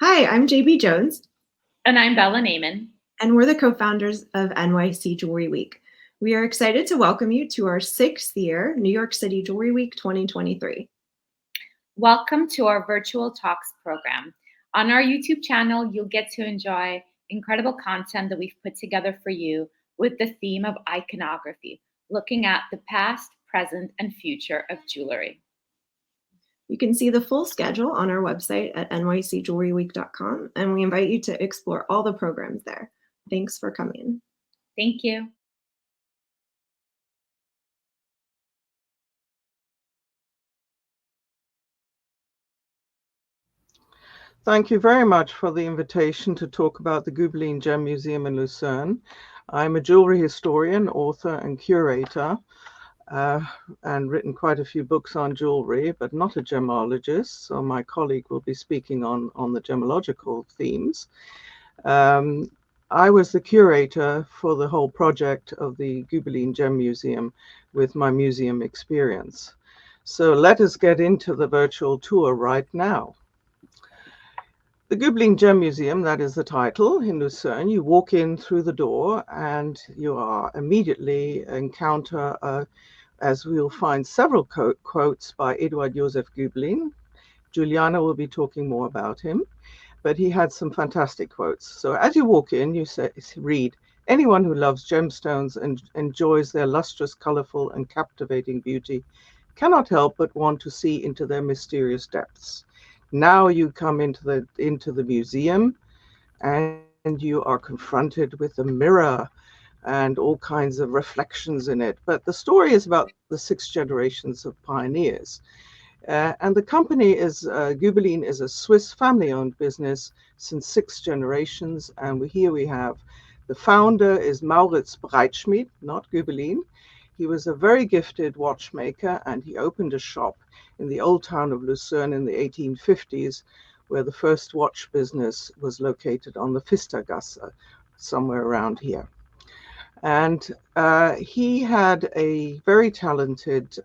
Hi, I'm JB Jones, And I'm Bella Naiman. and we're the co-founders of NYC Jewelry Week. We are excited to welcome you to our 6th year New York City Jewelry Week 2023. Welcome to our virtual talks program. On our YouTube channel, you'll get to enjoy incredible content that we've put together for you with the theme of iconography, looking at the past, present, and future of jewelry. You can see the full schedule on our website at nycjewelryweek.com, and we invite you to explore all the programs there. Thanks for coming. Thank you. Thank you very much for the invitation to talk about the Gübelin Gem Museum in Lucerne. I'm a jewelry historian, author, and curator, and written quite a few books on jewelry, but not a gemmologist. So my colleague will be speaking on the gemmological themes. I was the curator for the whole project of the Gübelin Gem Museum with my museum experience. So let us get into the virtual tour right now. The Gübelin Gem Museum, that is the title, in Lucerne. You walk in through the door and you are immediately encounter, as we'll find several quotes by Eduard Josef Gübelin. Juliana will be talking more about him, but he had some fantastic quotes. So as you walk in, you read, "Anyone who loves gemstones and enjoys their lustrous, colorful, and captivating beauty cannot help but want to see into their mysterious depths." Now you come into the museum and you are confronted with a mirror and all kinds of reflections in it. But the story is about the 6 generations of pioneers. And the company is, Gübelin is a Swiss family-owned business since 6 generations. And here we have the founder is Maurits Breitschmidt, not Gübelin. He was a very gifted watchmaker, and he opened a shop in the old town of Lucerne in the 1850s, where the first watch business was located on the Pfistergasse, somewhere around here. And he had a very talented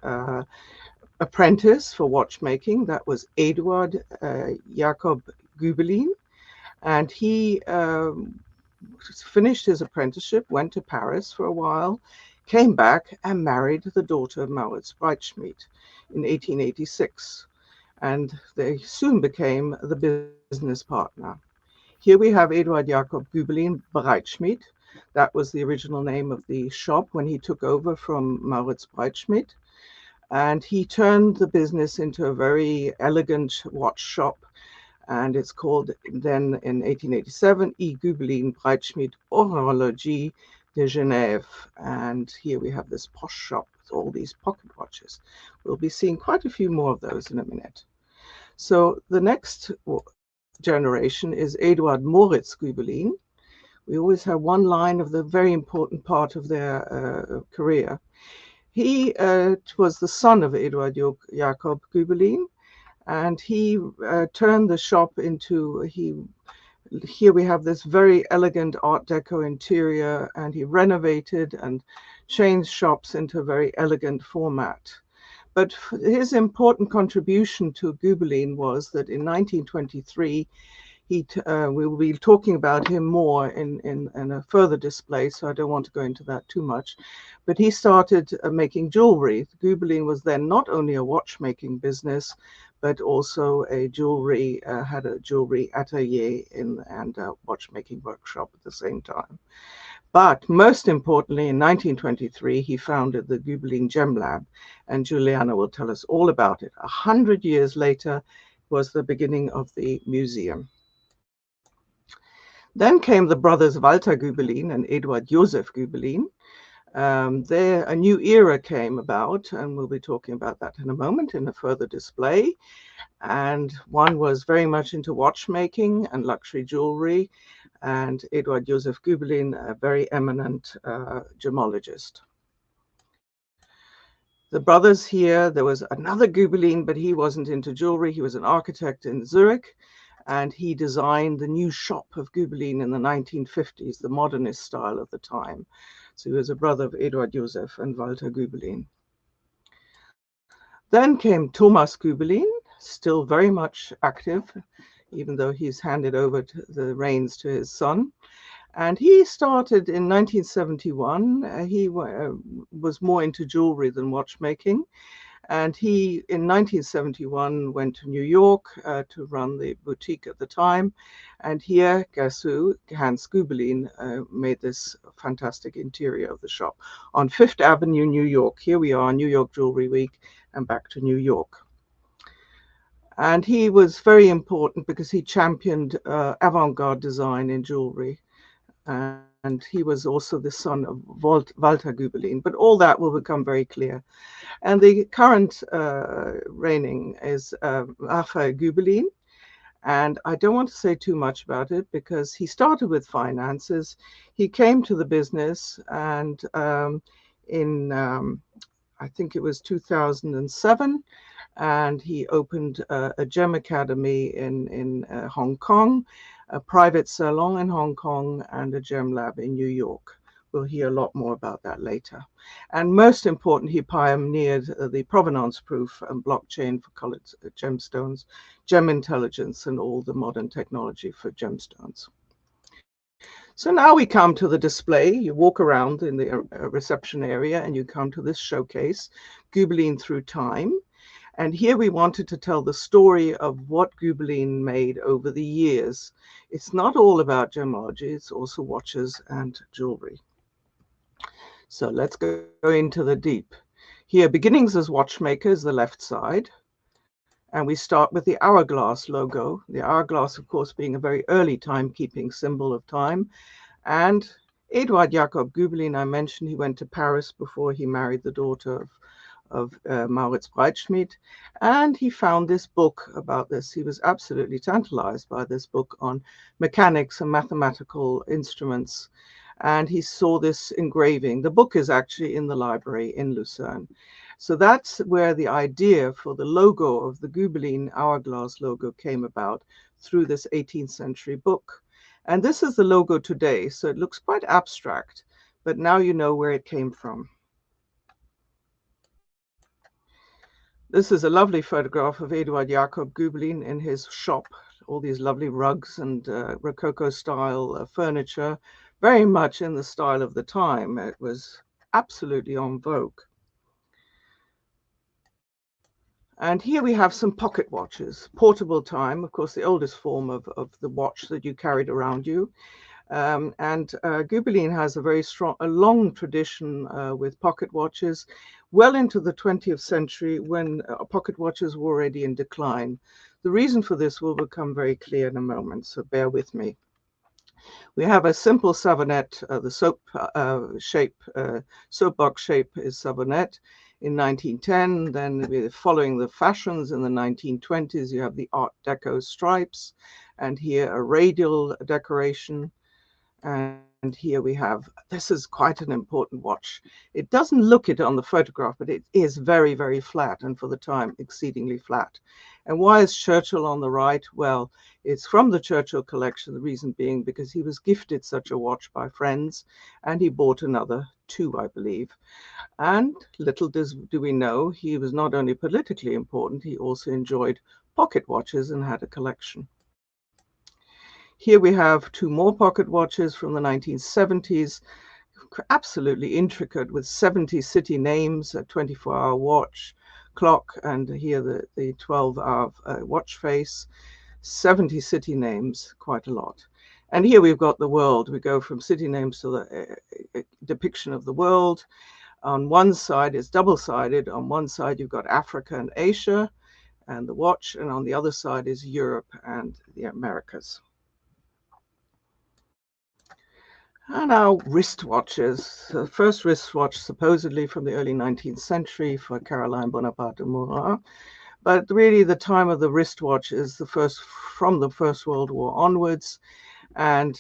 apprentice for watchmaking. That was Eduard Josef Gübelin. And he finished his apprenticeship, went to Paris for a while, came back and married the daughter of Maurits Breitschmidt in 1886. And they soon became the business partner. Here we have Eduard Josef Gübelin Breitschmidt. That was the original name of the shop when he took over from Maurits Breitschmidt. And he turned the business into a very elegant watch shop. And it's called then in 1887, E. Gübelin Breitschmidt Horologie de Genève. And here we have this posh shop with all these pocket watches. We'll be seeing quite a few more of those in a minute. So the next generation is Eduard Moritz Gübelin. We always have one line of the very important part of their career. He was the son of Eduard Josef Gübelin, and he turned the shop into, here we have this very elegant Art Deco interior, and he renovated and changed shops into a very elegant format. But his important contribution to Gübelin was that in 1923, we will be talking about him more in a further display, so I don't want to go into that too much. But he started making jewelry. Gübelin was then not only a watchmaking business, but also had a jewelry atelier and a watchmaking workshop at the same time. But most importantly, in 1923, he founded the Gübelin Gem Lab, and Juliana will tell us all about it. 100 years later was the beginning of the museum. Then came the brothers Walter Gübelin and Eduard Josef Gübelin. A new era came about, and we'll be talking about that in a moment in a further display. And one was very much into watchmaking and luxury jewelry, and Eduard Josef Gübelin, a very eminent gemmologist. The brothers here, there was another Gübelin, but he wasn't into jewelry. He was an architect in Zurich, and he designed the new shop of Gübelin in the 1950s, the modernist style of the time. So he was a brother of Eduard Josef and Walter Gübelin. Then came Thomas Gübelin, still very much active even though he's handed over the reins to his son. And he started in 1971. He was more into jewelry than watchmaking. And he, in 1971, went to New York to run the boutique at the time. And here, guess who? Hans Gübelin made this fantastic interior of the shop on Fifth Avenue, New York. Here we are, New York Jewelry Week, and back to New York. And he was very important because he championed avant-garde design in jewelry. And he was also the son of Walter Gübelin. But all that will become very clear. And the current reigning is Raphael Gübelin. And I don't want to say too much about it because he started with finances. He came to the business, and in I think it was 2007, and he opened a gem academy in Hong Kong, a private salon in Hong Kong, and a gem lab in New York. We'll hear a lot more about that later. And most important, he pioneered the provenance proof and blockchain for colored gemstones, gem intelligence, and all the modern technology for gemstones. So now we come to the display. You walk around in the reception area and you come to this showcase, Gübelin Through Time. And here we wanted to tell the story of what Gübelin made over the years. It's not all about gemmology, it's also watches and jewelry. So let's go into the deep. Here, beginnings as watchmakers, the left side. And we start with the hourglass logo. The hourglass, of course, being a very early timekeeping symbol of time. And Eduard Josef Gübelin, I mentioned, he went to Paris before he married the daughter of Maurits Breitschmidt. And he found this book about this. He was absolutely tantalized by this book on mechanics and mathematical instruments. And he saw this engraving. The book is actually in the library in Lucerne. So that's where the idea for the logo of the Gübelin hourglass logo came about, through this 18th century book. And this is the logo today. So it looks quite abstract, but now you know where it came from. This is a lovely photograph of Eduard Josef Gübelin in his shop. All these lovely rugs and Rococo style furniture, very much in the style of the time. It was absolutely en vogue. And here we have some pocket watches, portable time, of course, the oldest form of the watch that you carried around you. Gübelin has a long tradition with pocket watches, well into the 20th century, when pocket watches were already in decline. The reason for this will become very clear in a moment, so bear with me. We have a simple savonette, the soapbox shape is savonette in 1910. Then we're following the fashions in the 1920s. You have the Art Deco stripes, and here a radial decoration. And here we have, this is quite an important watch. It doesn't look it on the photograph, but it is very, very flat, and for the time, exceedingly flat. And why is Churchill on the right? Well, it's from the Churchill collection, the reason being because he was gifted such a watch by friends, and he bought another two, I believe. And little do we know, he was not only politically important, he also enjoyed pocket watches and had a collection. Here we have two more pocket watches from the 1970s, absolutely intricate, with 70 city names, a 24-hour watch, clock, and here the 12-hour watch face, 70 city names, quite a lot. And here we've got the world. We go from city names to the depiction of the world. On one side, it's double-sided. On one side, you've got Africa and Asia and the watch, and on the other side is Europe and the Americas. And our wristwatches. The first wristwatch supposedly from the early 19th century for Caroline Bonaparte Murat. But really the time of the wristwatch is from the First World War onwards. And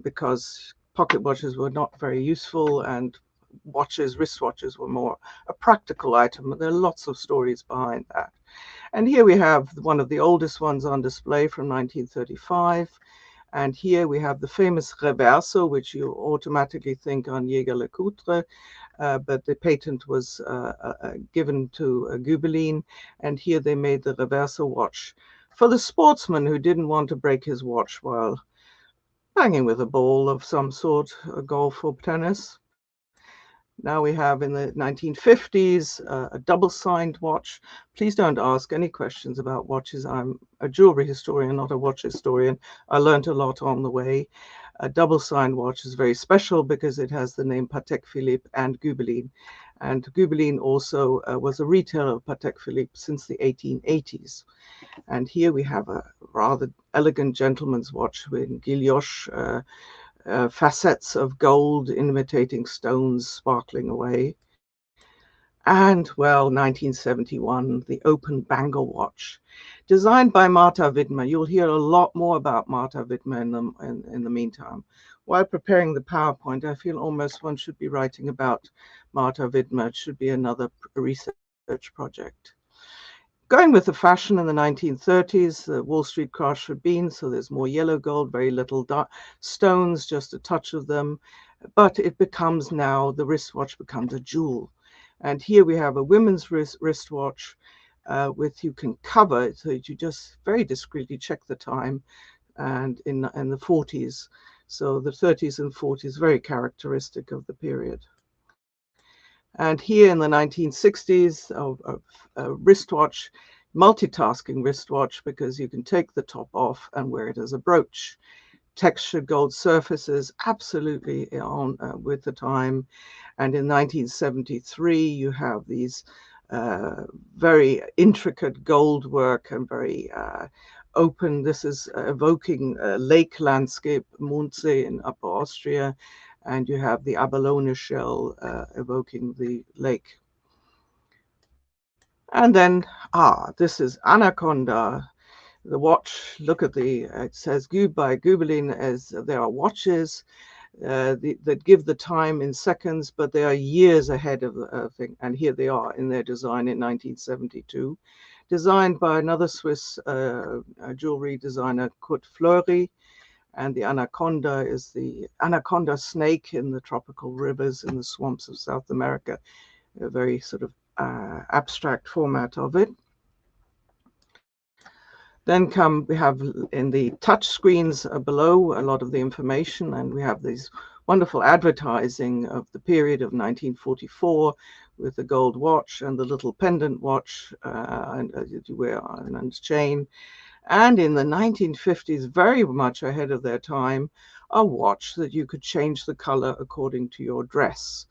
because pocket watches were not very useful and wristwatches were more a practical item. There are lots of stories behind that. And here we have one of the oldest ones on display from 1935. And here we have the famous reverso, which you automatically think on Jaeger-LeCoultre, but the patent was given to Gübelin. And here they made the reverso watch for the sportsman who didn't want to break his watch while banging with a ball of some sort, golf or tennis. Now we have in the 1950s a double-signed watch. Please don't ask any questions about watches. I'm a jewelry historian, not a watch historian. I learned a lot on the way. A double-signed watch is very special because it has the name Patek Philippe and Gübelin. And Gübelin also was a retailer of Patek Philippe since the 1880s. And here we have a rather elegant gentleman's watch with guilloche, facets of gold imitating stones sparkling away. And, well, 1971, the open bangle watch, designed by Martha Widmer. You'll hear a lot more about Martha Widmer in the meantime. While preparing the PowerPoint, I feel almost one should be writing about Martha Widmer. It should be another research project. Going with the fashion in the 1930s, the Wall Street crash had been, so there's more yellow gold, very little stones, just a touch of them. But it becomes now, the wristwatch becomes a jewel. And here we have a women's wristwatch with, you can cover it, so you just very discreetly check the time, and in the 40s. So the 30s and 40s, very characteristic of the period. And here in the 1960s, a wristwatch, multitasking wristwatch, because you can take the top off and wear it as a brooch. Textured gold surfaces, absolutely on with the time. And in 1973, you have these very intricate gold work and very open. This is evoking a lake landscape, Mondsee in Upper Austria. And you have the abalone shell evoking the lake. And then, this is Anaconda, the watch. Look at it says by Gübelin, as there are watches that give the time in seconds, but they are years ahead of the thing. And here they are in their design in 1972, designed by another Swiss jewelry designer, Kurt Fleury. And the anaconda is the anaconda snake in the tropical rivers in the swamps of South America, a very sort of abstract format of it. Then we have in the touch screens below a lot of the information, and we have these wonderful advertising of the period of 1944 with the gold watch and the little pendant watch that you wear on a chain. And in the 1950s, very much ahead of their time, a watch that you could change the color according to your dress.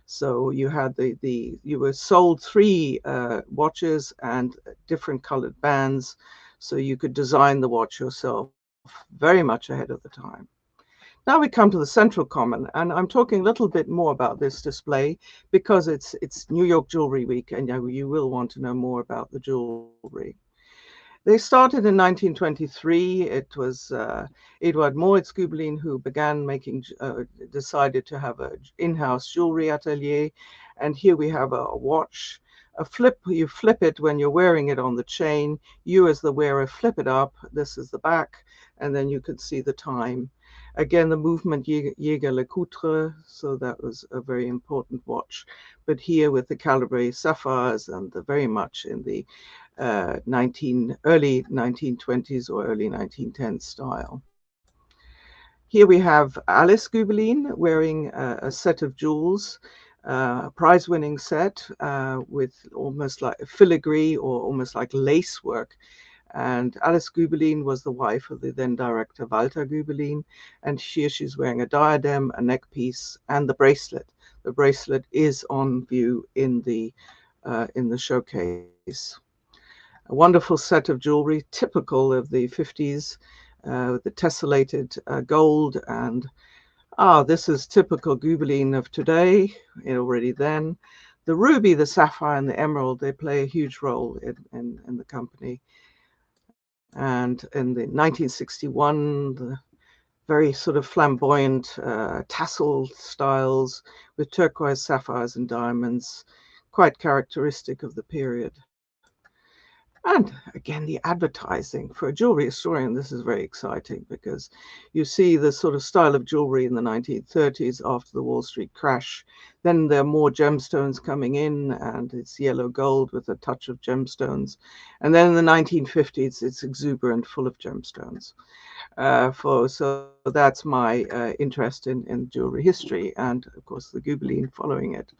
So you had you were sold 3 watches and different colored bands, so you could design the watch yourself, very much ahead of the time. Now we come to the central common, and I'm talking a little bit more about this display because it's New York Jewelry Week, and you will want to know more about the jewelry. They started in 1923. It was Eduard Josef Gübelin who began decided to have an in-house jewelry atelier. And here we have a watch, you flip it when you're wearing it on the chain. You as the wearer flip it up. This is the back, and then you can see the time. Again, the movement Jäger Le Coutre, so that was a very important watch. But here with the calibre sapphires and very much in the early 1920s or early 1910s style. Here we have Alice Gübelin wearing a set of jewels, prize-winning set with almost like filigree or almost like lace work. And Alice Gübelin was the wife of the then director Walter Gübelin, and here she's wearing a diadem, a neck piece, and the bracelet. The bracelet is on view in the showcase. A wonderful set of jewelry, typical of the 50s, with the tessellated gold. And this is typical Gübelin of today, already then. The ruby, the sapphire, and the emerald, they play a huge role in the company. And in the 1961, the very sort of flamboyant tassel styles with turquoise sapphires and diamonds, quite characteristic of the period. And again, the advertising. For a jewelry historian, this is very exciting because you see the sort of style of jewelry in the 1930s after the Wall Street crash. Then there are more gemstones coming in, and it's yellow gold with a touch of gemstones. And then in the 1950s, it's exuberant, full of gemstones. So that's my interest in jewelry history, and of course the Gübelin following it.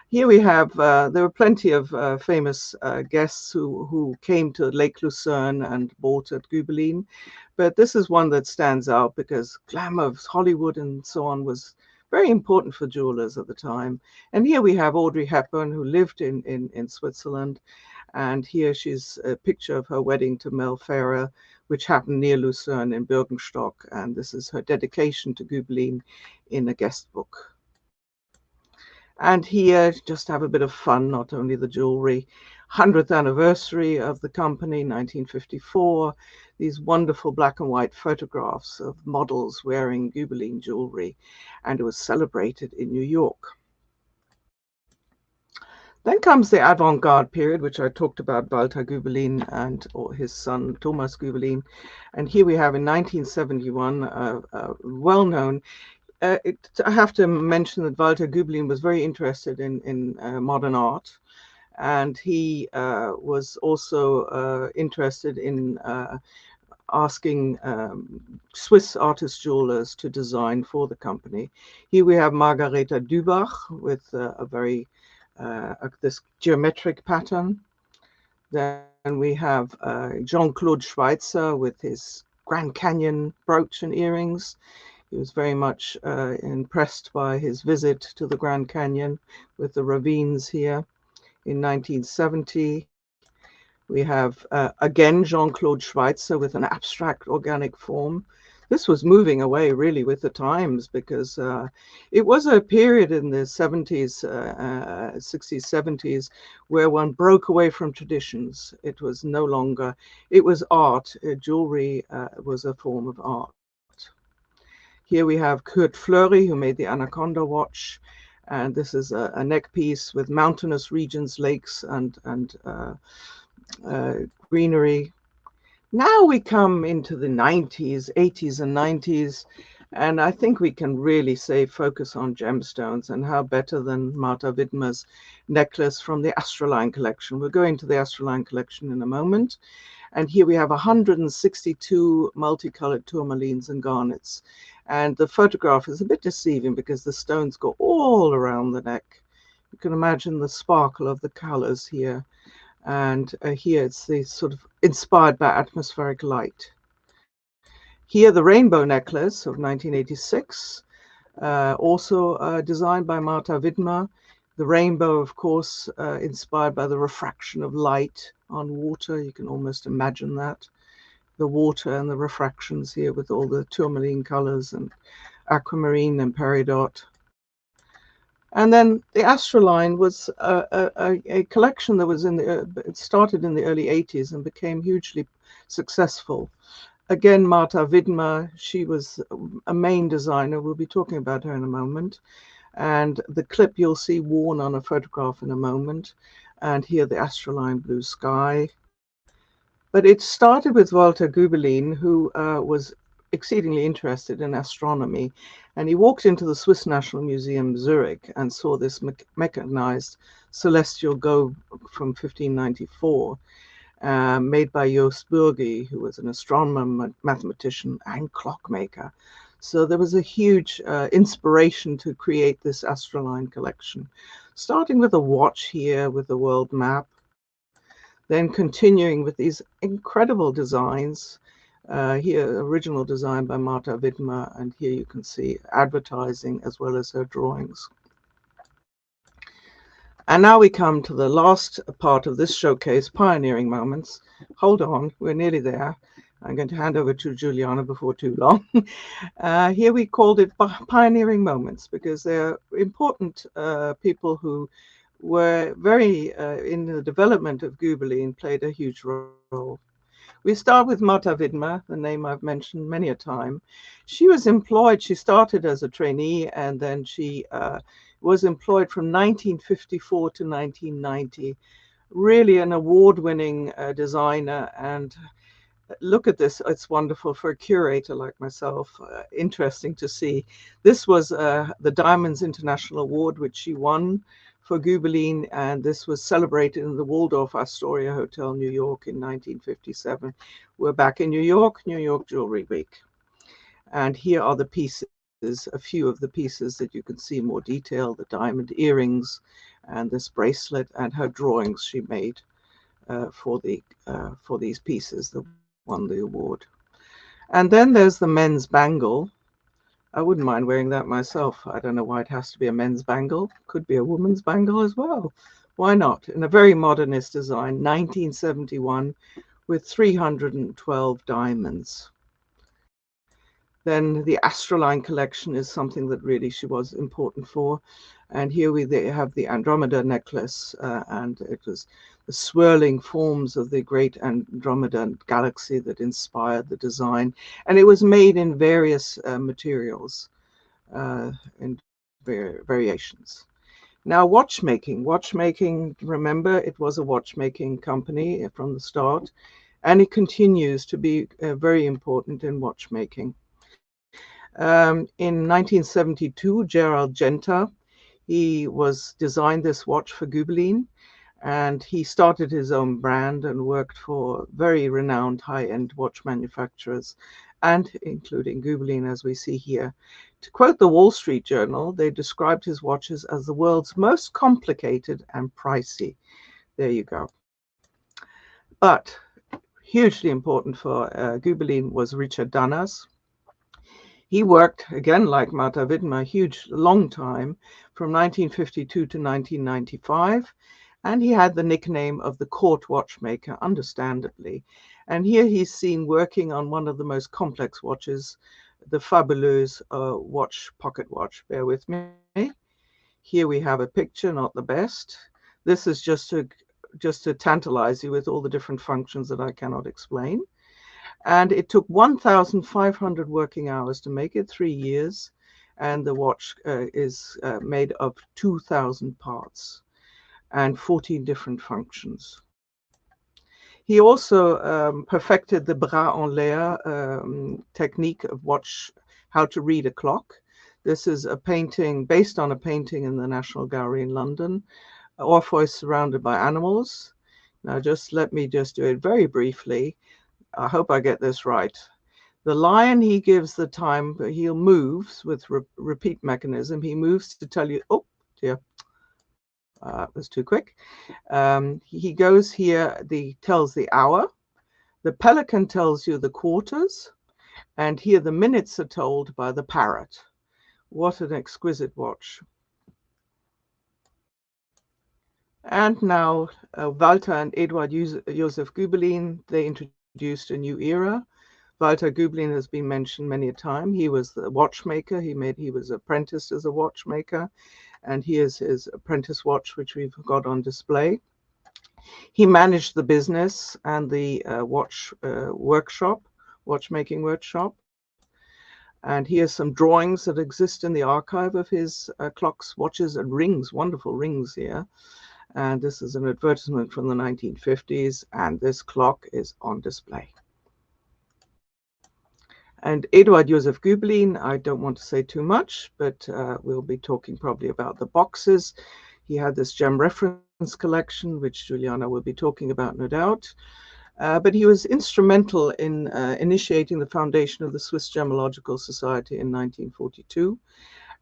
Here we have, there were plenty of famous guests who came to Lake Lucerne and bought at Gübelin, but this is one that stands out because glamour of Hollywood and so on was very important for jewelers at the time. And here we have Audrey Hepburn, who lived in Switzerland, and here she's a picture of her wedding to Mel Ferrer, which happened near Lucerne in Bürgenstock, and this is her dedication to Gübelin in a guest book. And here, just have a bit of fun, not only the jewelry. 100th anniversary of the company, 1954. These wonderful black and white photographs of models wearing Gübelin jewelry, and it was celebrated in New York. Then comes the avant-garde period, which I talked about, Walter Gübelin and his son Thomas Gübelin. And here we have in 1971, well-known. I have to mention that Walter Gübelin was very interested in modern art, and he was also interested in asking Swiss artist jewelers to design for the company. Here we have Margareta Dubach with a very this geometric pattern. Then we have Jean-Claude Schweitzer with his Grand Canyon brooch and earrings. He was very much impressed by his visit to the Grand Canyon with the ravines here in 1970. We have, again, Jean-Claude Schweitzer with an abstract organic form. This was moving away really with the times because it was a period in the 70s, 60s, 70s, where one broke away from traditions. It was no longer, it was art. Jewelry was a form of art. Here we have Kurt Fleury, who made the Anaconda watch. And this is a neck piece with mountainous regions, lakes, and greenery. Now we come into the 90s, 80s and 90s, and I think we can really say focus on gemstones, and how better than Martha Widmer's necklace from the Astroline collection. We're going to the Astroline collection in a moment. And here we have 162 multicolored tourmalines and garnets. And the photograph is a bit deceiving because the stones go all around the neck. You can imagine the sparkle of the colors here. And here it's the sort of inspired by atmospheric light. Here the rainbow necklace of 1986, also designed by Martha Widmer. The rainbow, of course, inspired by the refraction of light on water. You can almost imagine that. The water and the refractions here with all the tourmaline colors and aquamarine and peridot. And then the Astroline was a collection that was it started in the early 80s and became hugely successful. Again, Martha Widmer, she was a main designer. We'll be talking about her in a moment. And the clip you'll see worn on a photograph in a moment. And here the Astroline blue sky. But it started with Walter Gübelin, who was exceedingly interested in astronomy. And he walked into the Swiss National Museum, Zurich, and saw this mechanized celestial globe from 1594, made by Jost Bürgi, who was an astronomer, mathematician, and clockmaker. So there was a huge inspiration to create this Astroline collection, starting with a watch here with the world map, then continuing with these incredible designs. Here, original design by Martha Widmer, and here you can see advertising as well as her drawings. And now we come to the last part of this showcase, pioneering moments. Hold on, we're nearly there. I'm going to hand over to Juliana before too long. Here we called it pioneering moments because they're important people who were very in the development of Gübelin, played a huge role. We start with Martha Widmer, the name I've mentioned many a time. She was employed, she started as a trainee, and then she was employed from 1954 to 1990 really an award-winning designer. And look at this, it's wonderful for a curator like myself. Interesting to see. This was the Diamonds International Award, which she won for Gübelin, and this was celebrated in the Waldorf Astoria Hotel, New York in 1957. We're back in New York Jewelry Week. And here are the pieces, a few of the pieces that you can see in more detail, the diamond earrings and this bracelet and her drawings she made for these pieces that won the award. And then there's the men's bangle. I wouldn't mind wearing that myself. I don't know why it has to be a men's bangle. Could be a woman's bangle as well. Why not? In a very modernist design, 1971, with 312 diamonds. Then the Astroline collection is something that really she was important for. And here we have the Andromeda necklace, and it was the swirling forms of the great Andromeda galaxy that inspired the design. And it was made in various materials, in variations. Now, watchmaking. Watchmaking, remember, it was a watchmaking company from the start, and it continues to be very important in watchmaking. In 1972, Gerald Genta, he designed this watch for Gübelin, and he started his own brand and worked for very renowned high-end watch manufacturers, and including Gübelin, as we see here. To quote the Wall Street Journal, they described his watches as the world's most complicated and pricey. There you go. But hugely important for Gübelin was Richard Danas. He worked, again, like Martha Widmer, a huge, long time, from 1952 to 1995, and he had the nickname of the court watchmaker, understandably. And here he's seen working on one of the most complex watches, the Fabuleuse pocket watch. Bear with me. Here we have a picture, not the best. This is just to tantalize you with all the different functions that I cannot explain. And it took 1,500 working hours to make it, 3 years. And the watch is made of 2,000 parts and 14 different functions. He also perfected the bras en l'air technique of how to read a clock. This is a painting based on a painting in the National Gallery in London, Orpheus surrounded by animals. Now let me do it very briefly. I hope I get this right. The lion, he gives the time, but he moves with repeat mechanism. He moves to tell you, oh dear, it was too quick. He goes here, tells the hour. The pelican tells you the quarters. And here the minutes are told by the parrot. What an exquisite watch. And now Walter and Eduard Josef Gübelin, they introduced a new era. Walter Gübelin has been mentioned many a time. He was the watchmaker. He was apprenticed as a watchmaker. And here's his apprentice watch, which we've got on display. He managed the business and the watchmaking workshop. And here's some drawings that exist in the archive of his clocks, watches, and rings, wonderful rings here. And this is an advertisement from the 1950s, and this clock is on display. And Eduard Josef Gübelin, I don't want to say too much, but we'll be talking probably about the boxes. He had this gem reference collection, which Juliana will be talking about, no doubt. But he was instrumental in initiating the foundation of the Swiss Gemmological Society in 1942,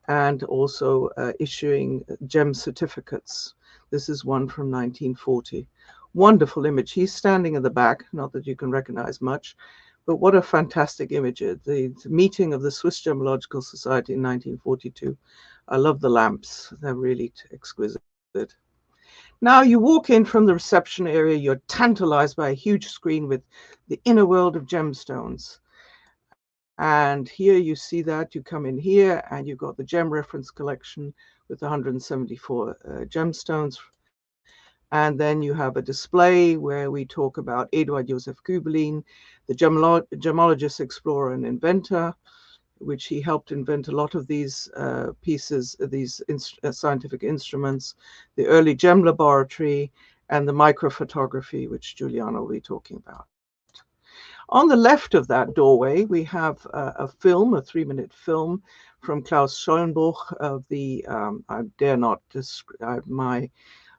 and also issuing gem certificates. This is one from 1940. Wonderful image. He's standing in the back, not that you can recognize much, but what a fantastic image. The meeting of the Swiss Gemmological Society in 1942. I love the lamps. They're really exquisite. Now you walk in from the reception area, you're tantalized by a huge screen with the inner world of gemstones. And here you see that, you come in here and you've got the gem reference collection with 174 gemstones. And then you have a display where we talk about Eduard Josef Gübelin, the gemologist, explorer, and inventor, which he helped invent a lot of these pieces, these scientific instruments, the early gem laboratory, and the microphotography, which Juliana will be talking about. On the left of that doorway, we have a film, a 3-minute film from Klaus Schollenbuch of the, I dare not describe, my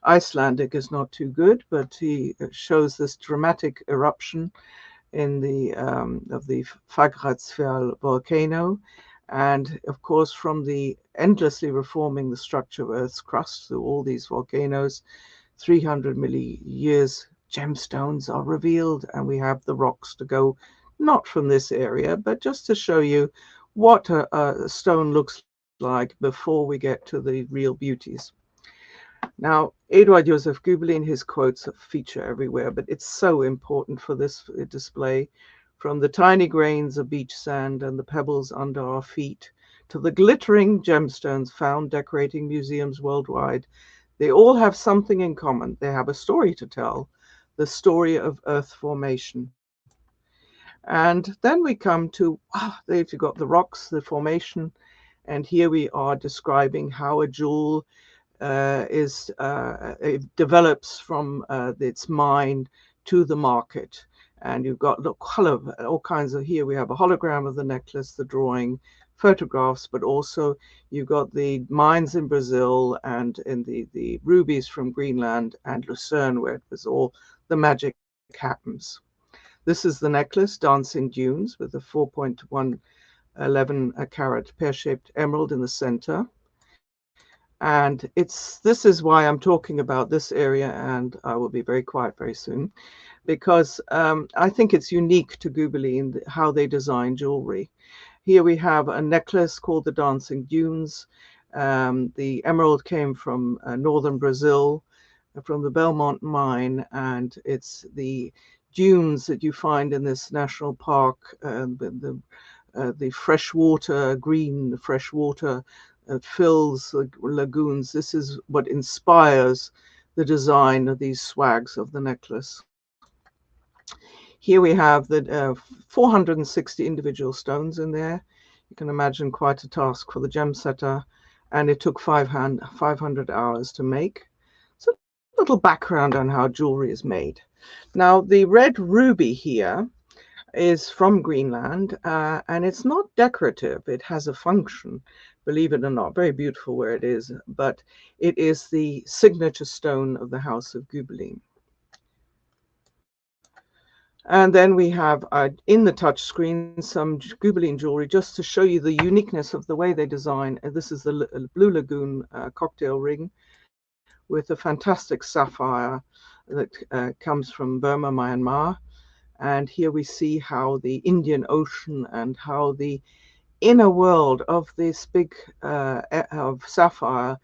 Icelandic is not too good, but he shows this dramatic eruption in the of the Fagradalsfjall volcano, and of course from the endlessly reforming the structure of Earth's crust through all these volcanoes, 300 million years, gemstones are revealed, and we have the rocks to go, not from this area, but just to show you what a stone looks like before we get to the real beauties. Now, Eduard Josef Gübelin, his quotes feature everywhere, but it's so important for this display. From the tiny grains of beach sand and the pebbles under our feet to the glittering gemstones found decorating museums worldwide, they all have something in common. They have a story to tell, the story of Earth formation. And then we come to, they've got the rocks, the formation, and here we are describing how a jewel it develops from its mine to the market. And you've got the color, all kinds of, here we have a hologram of the necklace, the drawing, photographs, but also you've got the mines in Brazil and in the rubies from Greenland and Lucerne, where it was all the magic happens. This is the necklace, Dancing Dunes, with a 4.111 carat pear-shaped emerald in the center. And this is why I'm talking about this area, and I will be very quiet very soon, because I think it's unique to Gübelin how they design jewelry. Here we have a necklace called the Dancing Dunes. The emerald came from northern Brazil, from the Belmont mine, and it's the dunes that you find in this national park, the fresh water, green fresh water, fills the lagoons. This is what inspires the design of these swags of the necklace. Here we have the 460 individual stones in there. You can imagine quite a task for the gem setter, and it took 500 hours to make. So a little background on how jewelry is made. Now, the red ruby here is from Greenland, and it's not decorative. It has a function, believe it or not, very beautiful where it is, but it is the signature stone of the House of Gübelin. And then we have in the touch screen some Gübelin jewelry just to show you the uniqueness of the way they design. This is the Blue Lagoon cocktail ring with a fantastic sapphire that comes from Burma, Myanmar. And here we see how the Indian Ocean and how the inner world of this big of sapphire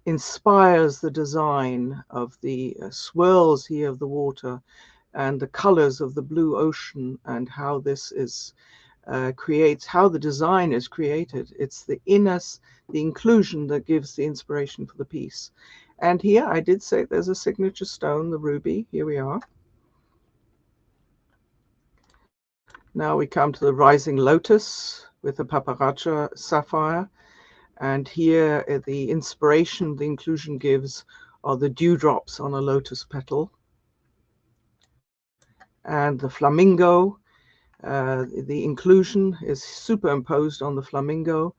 inspires the design of the swirls here of the water and the colors of the blue ocean, and how this is creates, how the design is created. It's the inness, the inclusion that gives the inspiration for the piece. And here I did say there's a signature stone, the ruby. Here we are. Now we come to the rising lotus with the paparacha sapphire. And here the inspiration, the inclusion gives are the dewdrops on a lotus petal. And the flamingo, the inclusion is superimposed on the flamingo,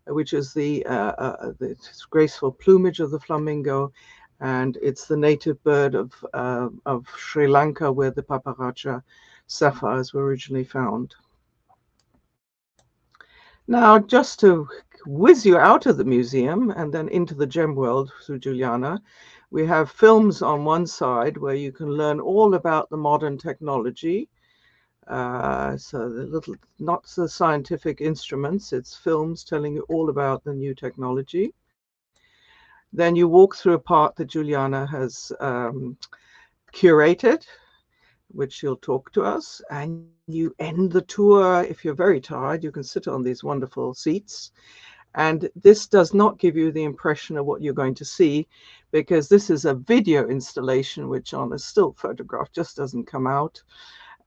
which is the graceful plumage of the flamingo. And it's the native bird of Sri Lanka, where the paparacha sapphires were originally found. Now, just to whiz you out of the museum and then into the gem world through Juliana, we have films on one side where you can learn all about the modern technology. So the little, not the scientific instruments, it's films telling you all about the new technology. Then you walk through a part that Juliana has curated, which she'll talk to us, and you end the tour. If you're very tired, you can sit on these wonderful seats. And this does not give you the impression of what you're going to see, because this is a video installation, which on a still photograph just doesn't come out.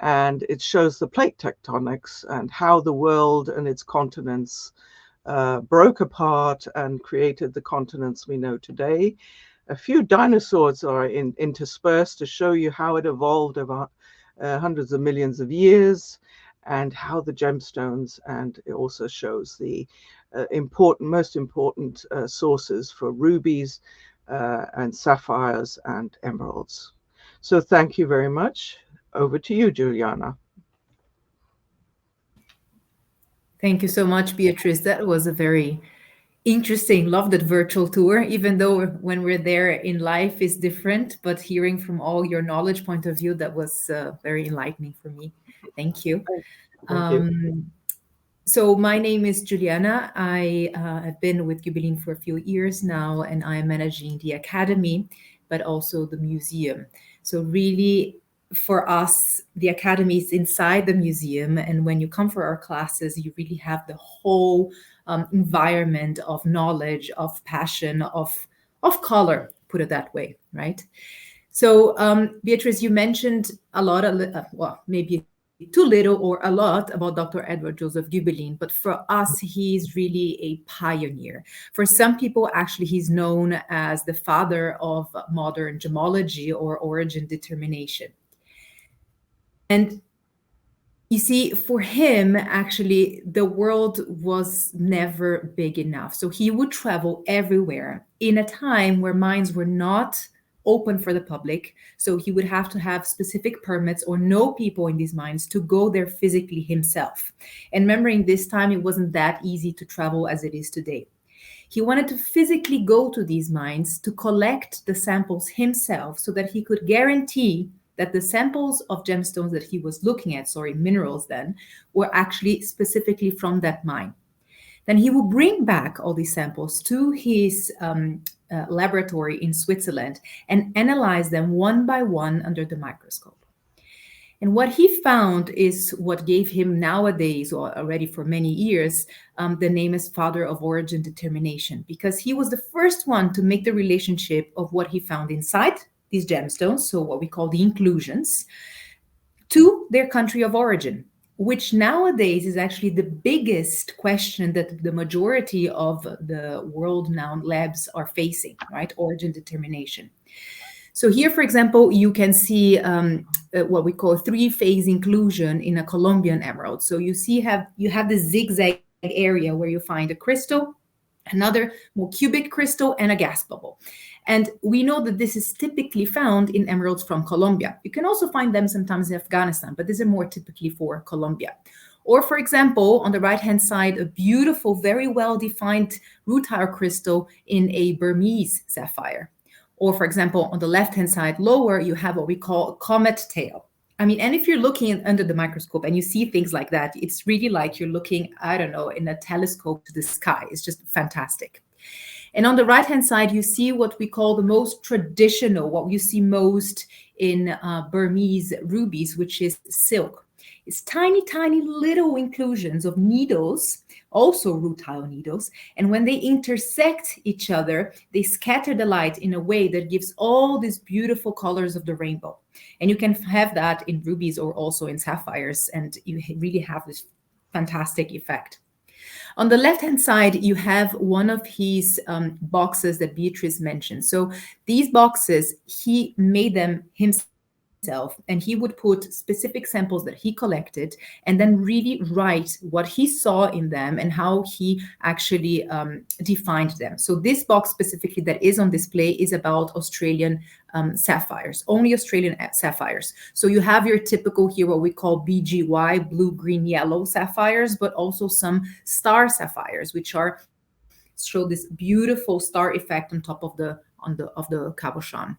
And it shows the plate tectonics and how the world and its continents broke apart and created the continents we know today. A few dinosaurs are interspersed to show you how it evolved over hundreds of millions of years, and how the gemstones, and it also shows the most important sources for rubies and sapphires and emeralds. So thank you very much. Over to you, Juliana. Thank you so much, Beatrice. That was a very interesting, love that virtual tour, even though when we're there in life is different, but hearing from all your knowledge point of view, that was very enlightening for me. Thank you. Thank you. So my name is Juliana. I have been with Gübelin for a few years now, and I am managing the academy, but also the museum. So really, for us, the academy is inside the museum, and when you come for our classes, you really have the whole environment of knowledge, of passion, of color, put it that way, right? So Beatrice, you mentioned a lot of, well, maybe too little or a lot about Dr. Eduard Josef Gübelin, but for us, he's really a pioneer. For some people, actually, he's known as the father of modern gemmology or origin determination. And you see, for him, actually, the world was never big enough. So he would travel everywhere in a time where mines were not open for the public. So he would have to have specific permits or know people in these mines to go there physically himself. And remembering this time, it wasn't that easy to travel as it is today. He wanted to physically go to these mines to collect the samples himself so that he could guarantee that the samples of gemstones that he was looking at, minerals then, were actually specifically from that mine. Then he would bring back all these samples to his laboratory in Switzerland and analyze them one by one under the microscope. And what he found is what gave him nowadays, or already for many years, the name as father of origin determination, because he was the first one to make the relationship of what he found inside these gemstones, so what we call the inclusions, to their country of origin, which nowadays is actually the biggest question that the majority of the world-renowned labs are facing, right? Origin determination. So here, for example, you can see what we call three-phase inclusion in a Colombian emerald. So you have the zigzag area where you find a crystal, another more cubic crystal, and a gas bubble. And we know that this is typically found in emeralds from Colombia. You can also find them sometimes in Afghanistan, but these are more typically for Colombia. Or, for example, on the right-hand side, a beautiful, very well-defined rutile crystal in a Burmese sapphire. Or, for example, on the left-hand side lower, you have what we call comet tail. I mean, and if you're looking under the microscope and you see things like that, it's really like you're looking, I don't know, in a telescope to the sky. It's just fantastic. And on the right-hand side, you see what we call the most traditional, what you see most in Burmese rubies, which is silk. It's tiny, tiny little inclusions of needles, also rutile needles. And when they intersect each other, they scatter the light in a way that gives all these beautiful colors of the rainbow. And you can have that in rubies or also in sapphires, and you really have this fantastic effect. On the left-hand side, you have one of his boxes that Beatrice mentioned. So these boxes, he made them himself, and he would put specific samples that he collected and then really write what he saw in them and how he actually defined them. So this box specifically that is on display is about Australian sapphires, only Australian sapphires. So you have your typical here, what we call BGY, blue, green, yellow sapphires, but also some star sapphires, which show this beautiful star effect on top of the cabochon.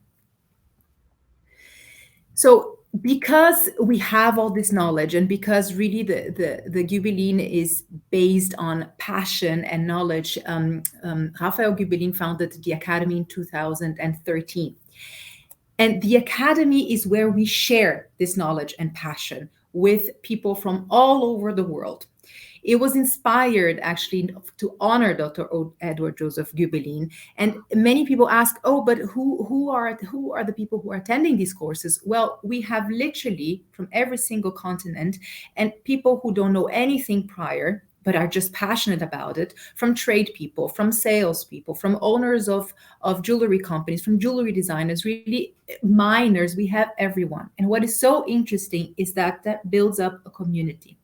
So because we have all this knowledge, and because really the Gübelin is based on passion and knowledge, Raphael Gübelin founded the Academy in 2013. And the Academy is where we share this knowledge and passion with people from all over the world. It was inspired actually to honor Dr. Eduard Josef Gübelin. And many people ask, oh, but who are the people who are attending these courses? Well, we have literally from every single continent, and people who don't know anything prior, but are just passionate about it, from trade people, from salespeople, from owners of jewelry companies, from jewelry designers, really miners. We have everyone. And what is so interesting is that that builds up a community.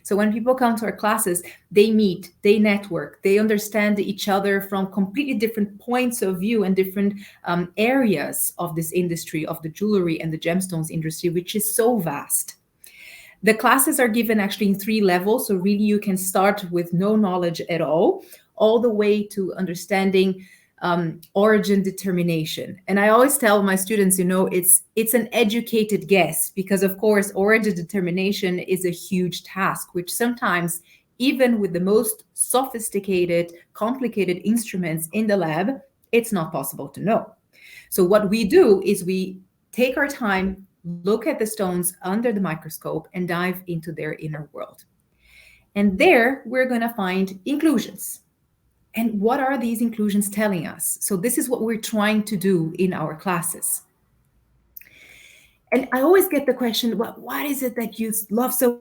So when people come to our classes, they meet, they network, they understand each other from completely different points of view and different areas of this industry, of the jewelry and the gemstones industry, which is so vast. The classes are given actually in 3 levels. So really you can start with no knowledge at all the way to understanding origin determination. And I always tell my students, it's an educated guess, because of course, origin determination is a huge task, which sometimes, even with the most sophisticated, complicated instruments in the lab, it's not possible to know. So what we do is we take our time, look at the stones under the microscope, and dive into their inner world. And there we're going to find inclusions. And what are these inclusions telling us? So this is what we're trying to do in our classes. And I always get the question, well, what is it that you love so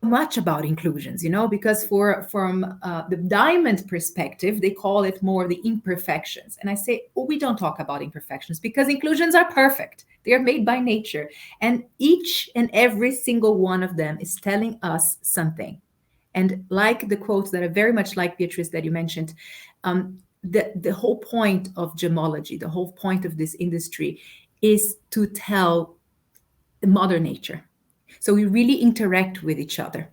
much about inclusions? Because from the diamond perspective, they call it more the imperfections. And I say, we don't talk about imperfections, because inclusions are perfect. They are made by nature. And each and every single one of them is telling us something. And like the quotes that are very much like Beatrice that you mentioned, the whole point of gemmology, the whole point of this industry is to tell Mother Nature. So we really interact with each other.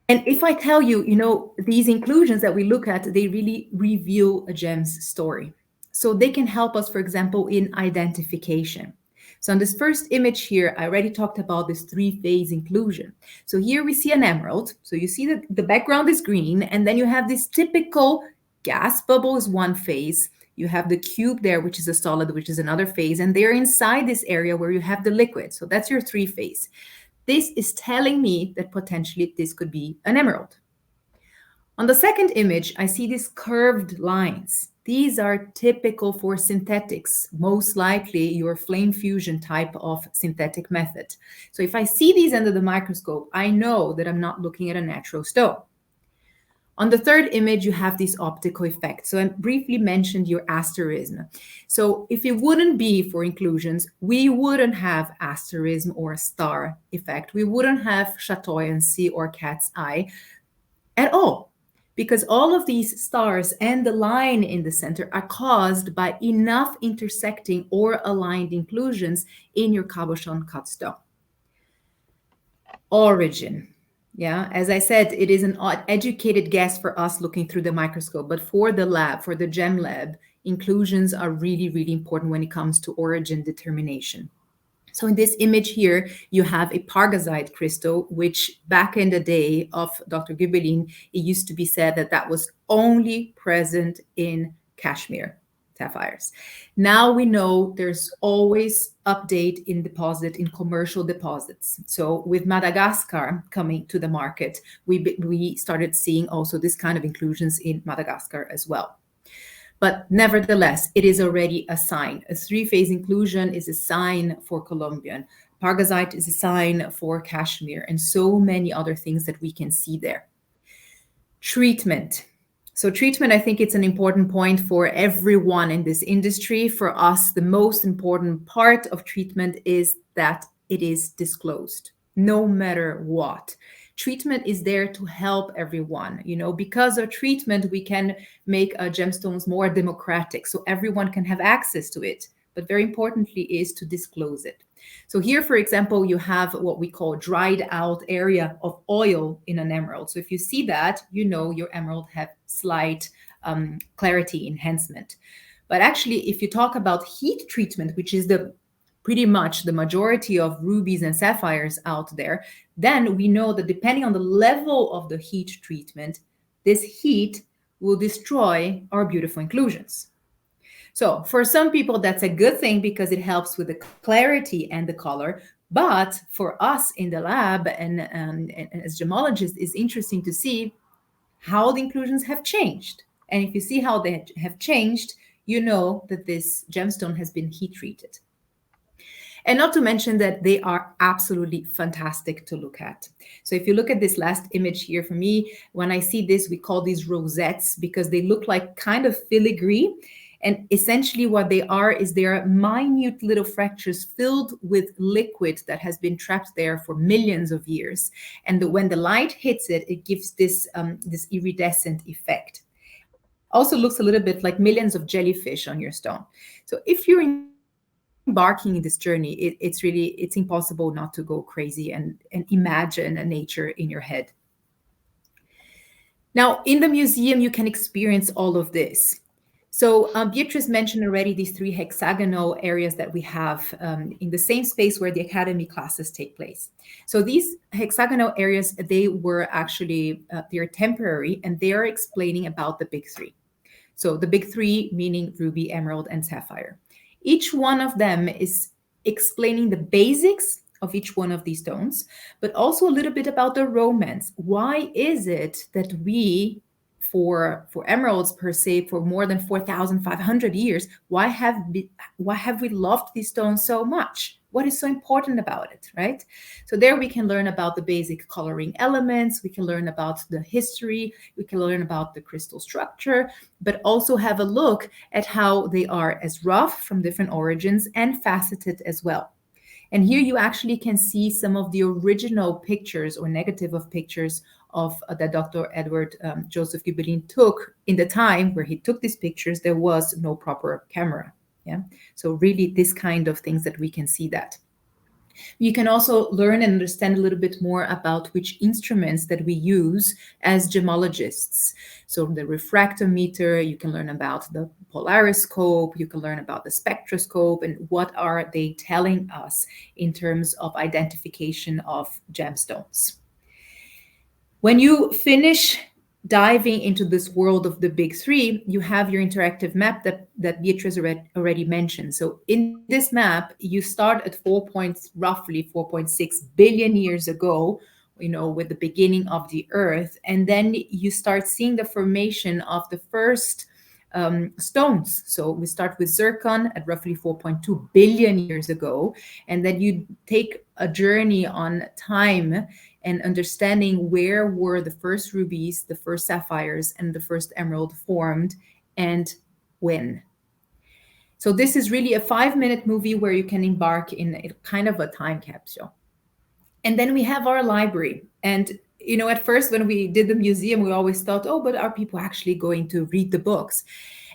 And if I tell you, these inclusions that we look at, they really reveal a gem's story. So they can help us, for example, in identification. So on this first image here, I already talked about this 3-phase inclusion. So here we see an emerald. So you see that the background is green, and then you have this typical gas bubble is one phase. You have the cube there, which is a solid, which is another phase, and they're inside this area where you have the liquid. So that's your 3-phase. This is telling me that potentially this could be an emerald. On the second image, I see these curved lines. These are typical for synthetics, most likely your flame fusion type of synthetic method. So if I see these under the microscope, I know that I'm not looking at a natural stone. On the third image, you have these optical effects. So I briefly mentioned your asterism. So if it wouldn't be for inclusions, we wouldn't have asterism or star effect. We wouldn't have chatoyancy or cat's eye at all, because all of these stars and the line in the center are caused by enough intersecting or aligned inclusions in your cabochon cut stone. Origin. Yeah, as I said, it is an educated guess for us looking through the microscope, but for the lab, for the gem lab, inclusions are really, really important when it comes to origin determination. So in this image here, you have a pargasite crystal, which back in the day of Dr. Gübelin, it used to be said that that was only present in Kashmir sapphires. Now we know there's always update in deposit in commercial deposits. So with Madagascar coming to the market, we started seeing also this kind of inclusions in Madagascar as well. But nevertheless, it is already a sign. A 3-phase inclusion is a sign for Colombian. Pargasite is a sign for Kashmir, and so many other things that we can see there. Treatment. So treatment, I think it's an important point for everyone in this industry. For us, the most important part of treatment is that it is disclosed, no matter what. Treatment is there to help everyone. Because of treatment, we can make gemstones more democratic, so everyone can have access to it. But very importantly is to disclose it. So here, for example, you have what we call dried out area of oil in an emerald. So if you see that, your emerald have slight clarity enhancement. But actually, if you talk about heat treatment, which is pretty much the majority of rubies and sapphires out there, then we know that depending on the level of the heat treatment, this heat will destroy our beautiful inclusions. So for some people, that's a good thing because it helps with the clarity and the color. But for us in the lab and as gemmologists, it's interesting to see how the inclusions have changed. And if you see how they have changed, you know that this gemstone has been heat treated. And not to mention that they are absolutely fantastic to look at. So if you look at this last image here, for me, when I see this, we call these rosettes because they look like kind of filigree. And essentially what they are is they are minute little fractures filled with liquid that has been trapped there for millions of years. And when the light hits it, it gives this, this iridescent effect. Also looks a little bit like millions of jellyfish on your stone. So if you're embarking in this journey, it's impossible not to go crazy and imagine a nature in your head. Now, in the museum, you can experience all of this. So Beatrice mentioned already these 3 hexagonal areas that we have in the same space where the academy classes take place. So these hexagonal areas, they were actually, they're temporary, and they are explaining about the big 3. So the big 3 meaning ruby, emerald, and sapphire. Each one of them is explaining the basics of each one of these stones, but also a little bit about the romance. Why is it that we, for emeralds per se, for more than 4,500 years, why have we loved these stones so much? What is so important about it, right? So there we can learn about the basic coloring elements, we can learn about the history, we can learn about the crystal structure, but also have a look at how they are as rough from different origins and faceted as well. And here you actually can see some of the original pictures or negative of pictures of that Dr. Eduard Josef Gübelin took in the time where he took these pictures. There was no proper camera. Yeah. So really this kind of things that we can see that. You can also learn and understand a little bit more about which instruments that we use as gemmologists. So the refractometer, you can learn about the polariscope, you can learn about the spectroscope, and what are they telling us in terms of identification of gemstones. When you finish diving into this world of the big 3, you have your interactive map that Beatrice already mentioned. So in this map, you start at roughly 4.6 billion years ago, with the beginning of the Earth, and then you start seeing the formation of the first stones. So we start with zircon at roughly 4.2 billion years ago, and then you take a journey on time and understanding where were the first rubies, the first sapphires, and the first emerald formed, and when. So this is really a 5-minute movie where you can embark in a kind of a time capsule. And then we have our library. And at first when we did the museum, we always thought, oh, but are people actually going to read the books?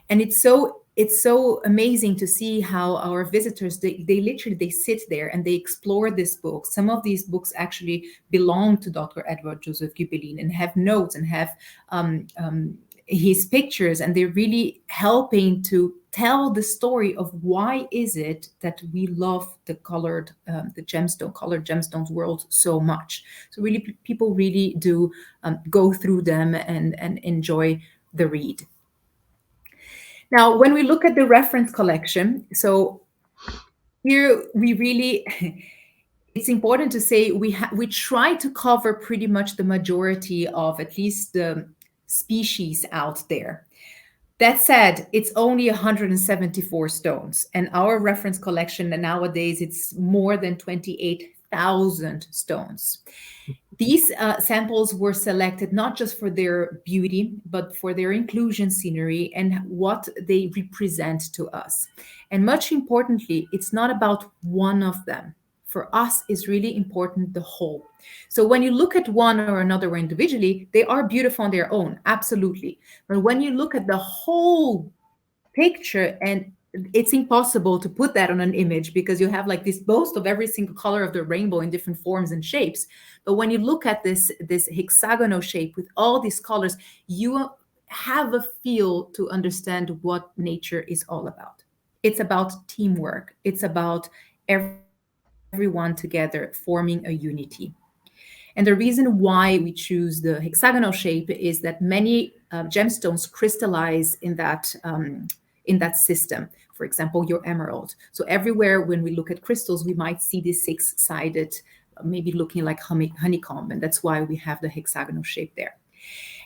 And it's so amazing to see how our visitors, they literally sit there and they explore this book. Some of these books actually belong to Dr. Eduard Josef Gübelin and have notes and have his pictures, and they're really helping to tell the story of why is it that we love the colored gemstones world so much. So really, people really do go through them and enjoy the read. Now, when we look at the reference collection, so here we really, it's important to say we try to cover pretty much the majority of at least the species out there. That said, it's only 174 stones, and our reference collection nowadays, it's more than 28,000 stones. These samples were selected not just for their beauty, but for their inclusion scenery and what they represent to us. And much importantly, it's not about one of them. For us, it's really important the whole. So when you look at one or another individually, they are beautiful on their own, absolutely. But when you look at the whole picture, and it's impossible to put that on an image because you have like this boast of every single color of the rainbow in different forms and shapes. But when you look at this hexagonal shape with all these colors, you have a feel to understand what nature is all about. It's about teamwork. It's about everyone together forming a unity. And the reason why we choose the hexagonal shape is that many gemstones crystallize in that system. For example, your emerald. So everywhere when we look at crystals, we might see this 6-sided, maybe looking like honeycomb, and that's why we have the hexagonal shape there.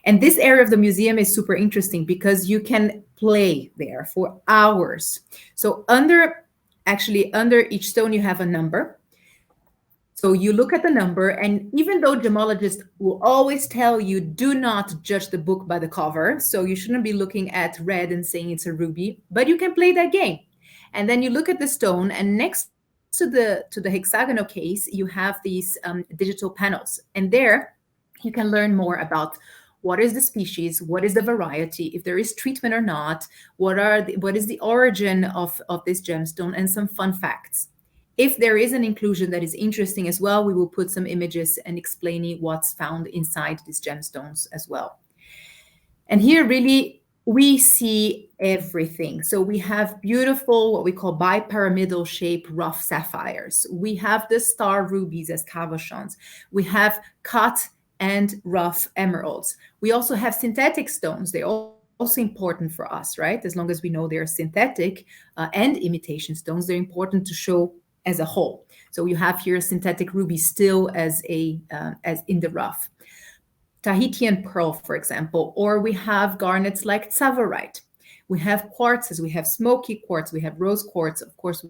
And this area of the museum is super interesting because you can play there for hours. So under actually under each stone you have a number. So you look at the number, and even though gemmologists will always tell you, do not judge the book by the cover, so you shouldn't be looking at red and saying it's a ruby, but you can play that game. And then you look at the stone, and next to the hexagonal case, you have these digital panels. And there you can learn more about what is the species, what is the variety, if there is treatment or not, what is the origin of this gemstone, and some fun facts. If there is an inclusion that is interesting as well, we will put some images and explaining what's found inside these gemstones as well. And here really we see everything. So we have beautiful, what we call bipyramidal shape rough sapphires. We have the star rubies as cabochons. We have cut and rough emeralds. We also have synthetic stones. They're also important for us, right? As long as we know they're synthetic and imitation stones, they're important to show as a whole. So you have here synthetic ruby still as in the rough. Tahitian pearl, for example, or we have garnets like tsavorite. We have quartzes, we have smoky quartz, we have rose quartz, of course,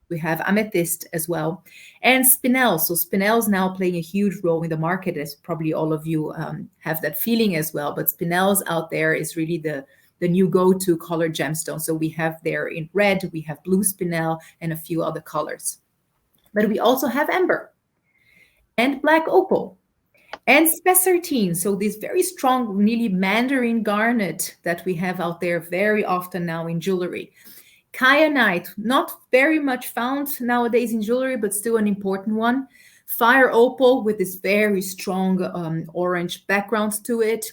we have amethyst as well, and spinel. So spinel is now playing a huge role in the market, as probably all of you have that feeling as well. But spinels out there is really the new go-to color gemstone. So we have there in red, we have blue spinel, and a few other colors. But we also have amber and black opal and spessartine. So this very strong, really mandarin garnet that we have out there very often now in jewelry. Kyanite, not very much found nowadays in jewelry, but still an important one. Fire opal with this very strong orange background to it.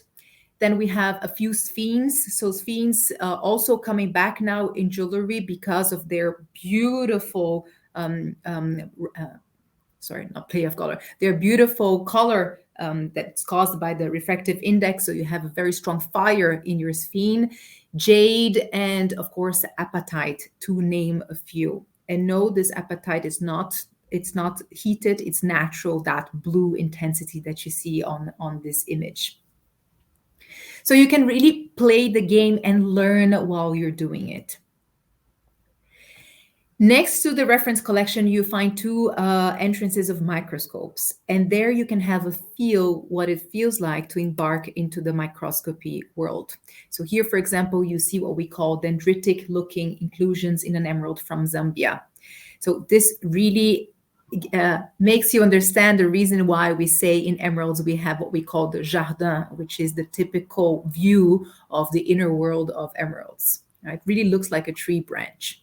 Then we have a few sphenes. So sphenes also coming back now in jewelry because of their beautiful, sorry, not play of color, their beautiful color that's caused by the refractive index. So you have a very strong fire in your sphene, jade, and of course, apatite, to name a few. And no, this apatite is not, it's not heated, it's natural, that blue intensity that you see on this image. So you can really play the game and learn while you're doing it. Next to the reference collection, you find two entrances of microscopes. And there you can have a feel what it feels like to embark into the microscopy world. So here, for example, you see what we call dendritic-looking inclusions in an emerald from Zambia. So this really makes you understand the reason why we say in emeralds we have what we call the jardin, which is the typical view of the inner world of emeralds. It really looks like a tree branch.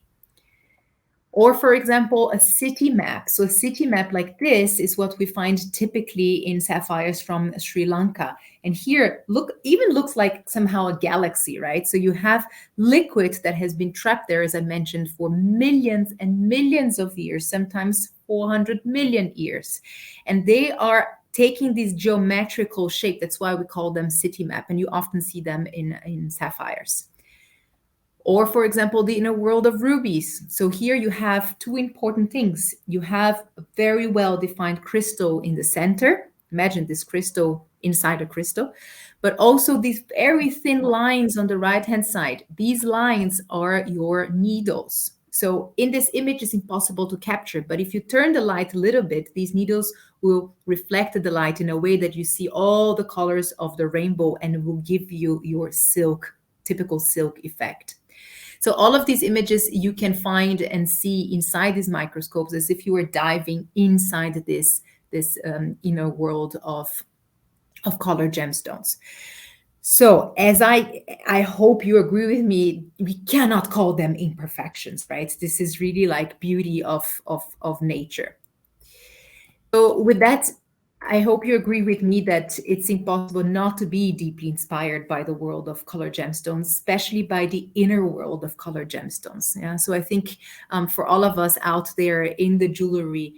Or, for example, a city map. So a city map like this is what we find typically in sapphires from Sri Lanka. And here, even looks like somehow a galaxy, right? So you have liquid that has been trapped there, as I mentioned, for millions and millions of years, sometimes 400 million years. And they are taking this geometrical shape. That's why we call them city map. And you often see them in sapphires. Or, for example, the inner world of rubies. So here you have two important things. You have a very well-defined crystal in the center. Imagine this crystal inside a crystal. But also these very thin lines on the right-hand side. These lines are your needles. So in this image, it's impossible to capture. But if you turn the light a little bit, these needles will reflect the light in a way that you see all the colors of the rainbow and will give you your typical silk effect. So all of these images you can find and see inside these microscopes as if you were diving inside this inner world of color gemstones. So as I hope you agree with me, we cannot call them imperfections, right? This is really like beauty of nature. So with that, I hope you agree with me that it's impossible not to be deeply inspired by the world of color gemstones, especially by the inner world of color gemstones. Yeah? So I think for all of us out there in the jewelry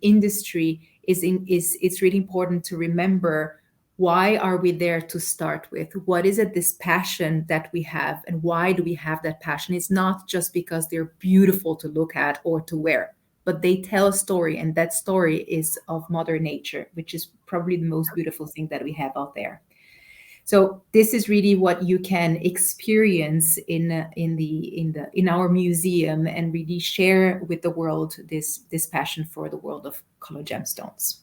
industry, it's really important to remember, why are we there to start with? What is it, this passion that we have, and why do we have that passion? It's not just because they're beautiful to look at or to wear, but they tell a story, and that story is of Mother Nature, which is probably the most beautiful thing that we have out there. So this is really what you can experience in our museum, and really share with the world this passion for the world of colored gemstones.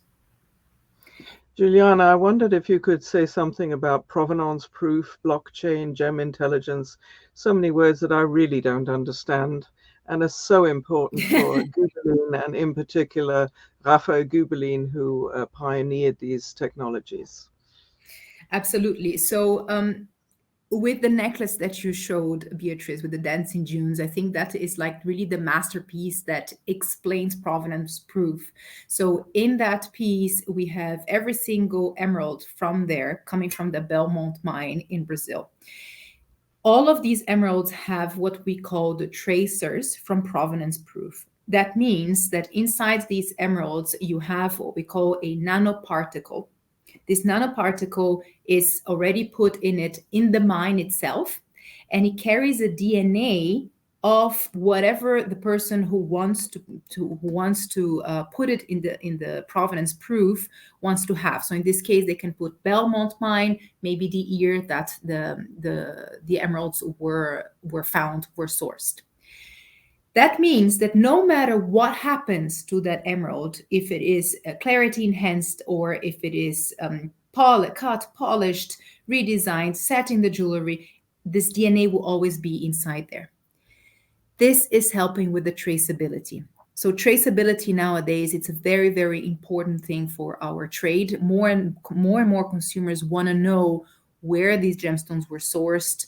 Juliana, I wondered if you could say something about provenance proof, blockchain, gem intelligence, so many words that I really don't understand and are so important for Gübelin, and in particular Raphael Gübelin, who pioneered these technologies. Absolutely. So with the necklace that you showed, Beatrice, with the dancing dunes, I think that is like really the masterpiece that explains provenance proof. So in that piece, we have every single emerald from there coming from the Belmont mine in Brazil. All of these emeralds have what we call the tracers from provenance proof. That means that inside these emeralds, you have what we call a nanoparticle. This nanoparticle is already put in it in the mine itself, and it carries a DNA of whatever the person who wants to put it in the provenance proof wants to have. So in this case, they can put Belmont mine, maybe the year that the emeralds were found, were sourced. That means that no matter what happens to that emerald, if it is clarity enhanced or if it is cut, polished, redesigned, set in the jewelry, this DNA will always be inside there. This is helping with the traceability. So traceability nowadays, it's a very, very important thing for our trade. More and more consumers want to know where these gemstones were sourced,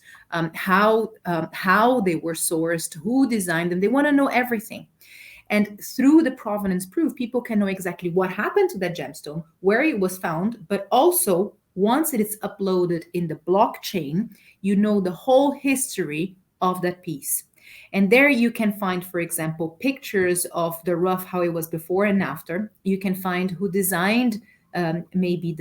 how they were sourced, who designed them. They want to know everything. And through the provenance proof, people can know exactly what happened to that gemstone, where it was found, but also once it is uploaded in the blockchain, you know the whole history of that piece. And there you can find, for example, pictures of the rough, how it was before and after. You can find who designed maybe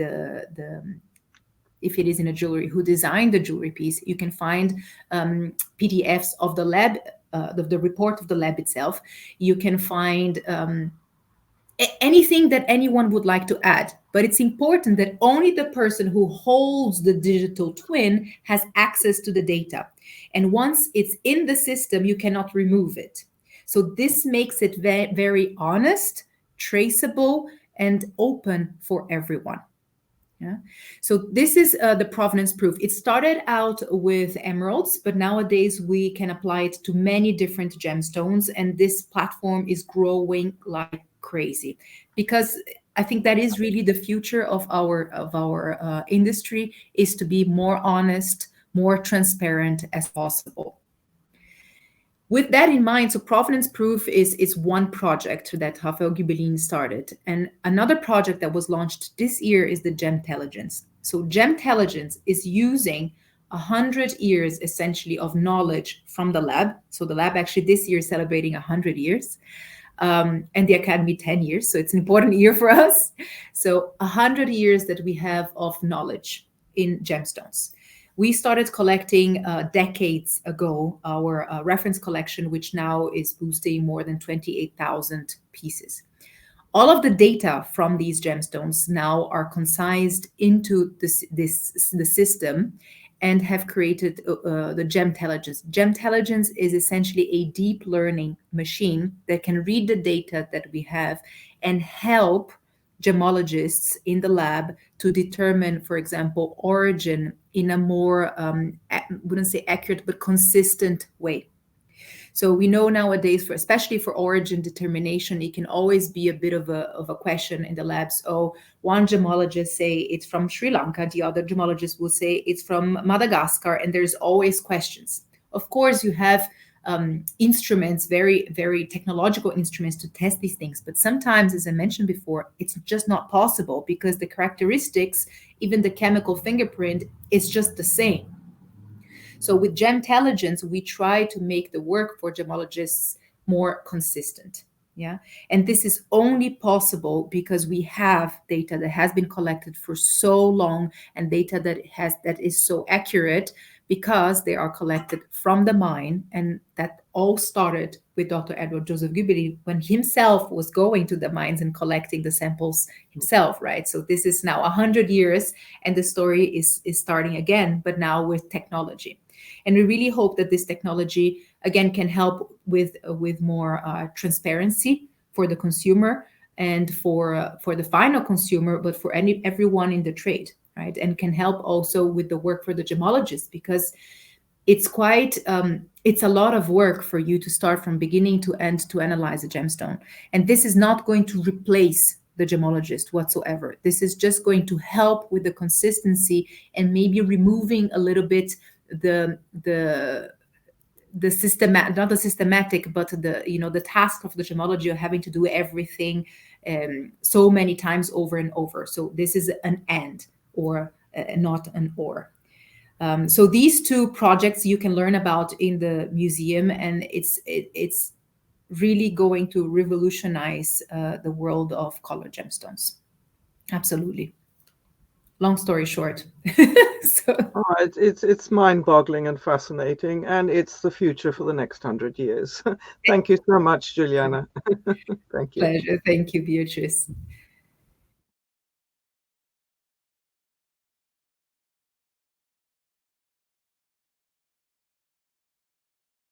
if it is in a jewelry, who designed the jewelry piece. You can find PDFs of the lab, the report of the lab itself. You can find anything that anyone would like to add. But it's important that only the person who holds the digital twin has access to the data. And once it's in the system, you cannot remove it. So this makes it very honest, traceable, and open for everyone. Yeah. So this is the provenance proof. It started out with emeralds, but nowadays we can apply it to many different gemstones, and this platform is growing like crazy, because I think that is really the future of our industry, is to be more honest, more transparent as possible. With that in mind, so provenance proof is one project that Raphael Gübelin started. And another project that was launched this year is the Gemtelligence. So Gemtelligence is using 100 years essentially of knowledge from the lab. So the lab actually this year is celebrating 100 years. And the Academy 10 years. So it's an important year for us. So 100 years that we have of knowledge in gemstones. We started collecting decades ago our reference collection, which now is boosting more than 28,000 pieces. All of the data from these gemstones now are concised into the system and have created the Gemtelligence. Gemtelligence is essentially a deep learning machine that can read the data that we have and help gemmologists in the lab to determine, for example, origin in a more, I wouldn't say accurate, but consistent way. So we know nowadays, especially for origin determination, it can always be a bit of a question in the labs. Oh, one gemologist say it's from Sri Lanka, the other gemologist will say it's from Madagascar, and there's always questions. Of course, you have instruments, very, very technological instruments to test these things. But sometimes, as I mentioned before, it's just not possible because the characteristics, even the chemical fingerprint, is just the same. So with Gemtelligence, we try to make the work for gemmologists more consistent. Yeah, and this is only possible because we have data that has been collected for so long, and data that is so accurate because they are collected from the mine, and that all started with Dr. Eduard Josef Gübelin when himself was going to the mines and collecting the samples himself, right? So this is now 100 years, and the story is starting again, but now with technology. And we really hope that this technology, again, can help with more transparency for the consumer and for the final consumer, but for everyone in the trade, right? And can help also with the work for the gemologists, because it's quite it's a lot of work for you to start from beginning to end to analyze a gemstone. And this is not going to replace the gemologist whatsoever. This is just going to help with the consistency and maybe removing a little bit the systematic, not the systematic, but the task of the gemology of having to do everything so many times over and over. So this is an and, or not an or. So these two projects you can learn about in the museum, and it's really going to revolutionize the world of color gemstones. Absolutely. Long story short. So. It's mind-boggling and fascinating, and it's the future for the next 100 years. Thank you so much, Juliana. Thank you. Pleasure. Thank you, Beatrice.